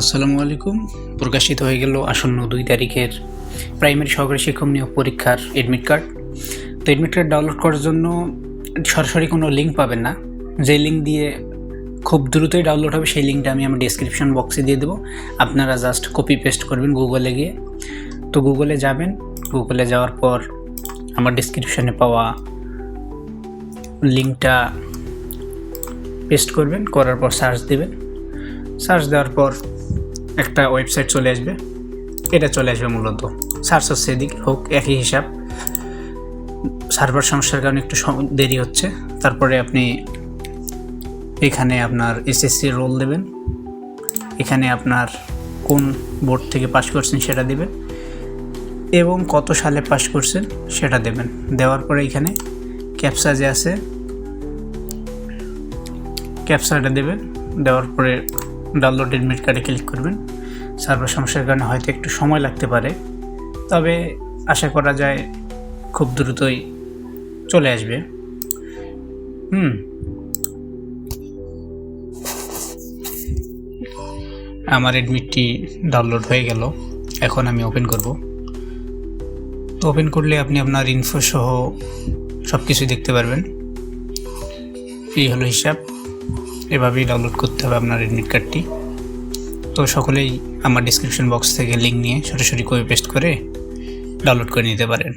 আসসালামু আলাইকুম। প্রকাশিত হয়ে গেল আসন্ন 2 তারিখের প্রাইমারি সহকারী শিক্ষক নিয়োগ পরীক্ষার এডমিট কার্ড। তো এডমিট কার্ড ডাউনলোড করার জন্য সরাসরি কোনো লিঙ্ক পাবেন না। যে লিঙ্ক দিয়ে খুব দ্রুতই ডাউনলোড হবে সেই লিঙ্কটা আমি আমার ডেসক্রিপশন বক্সে দিয়ে দেবো। আপনারা জাস্ট কপি পেস্ট করবেন গুগলে গিয়ে। তো গুগলে যাবেন, গুগলে যাওয়ার পর আমার ডেসক্রিপশনে পাওয়া লিঙ্কটা পেস্ট করবেন, করার পর সার্চ দেবেন। সার্চ দেওয়ার পর একটা ওয়েবসাইট চলে আসবে, এটা চলে আসবে মূলত। সার্চ হচ্ছে এদিকে হোক, একই হিসাব। সার্ভার সমস্যার কারণে একটু দেরি হচ্ছে। তারপরে আপনি এখানে আপনার এসএসসি রোল দেবেন, এখানে আপনার কোন বোর্ড থেকে পাস করছেন সেটা দেবেন এবং কত সালে পাস করছেন সেটা দেবেন। দেওয়ার পরে এখানে ক্যাপচা যে আছে ক্যাপচাটা দেবেন। দেওয়ার পরে ডাউনলোড এডমিট কার্ডে ক্লিক করবেন। সার্ভার সমস্যার কারণে হয়তো একটু সময় লাগতে পারে, তবে আশা করা যায় খুব দ্রুতই চলে আসবে। আমার এডমিটটি ডাউনলোড হয়ে গেল। এখন আমি ওপেন করব। তো ওপেন করলে আপনি আপনার ইনফো সহ সব কিছু দেখতে পারবেন। এই হলো হিসাব। এভাবেই ডাউনলোড করতে হবে আপনার এডমিট কার্ডটি। তো সকলেই আমার ডিসক্রিপশন বক্স থেকে লিঙ্ক নিয়ে সরাসরি কপি পেস্ট করে ডাউনলোড করে নিতে পারেন।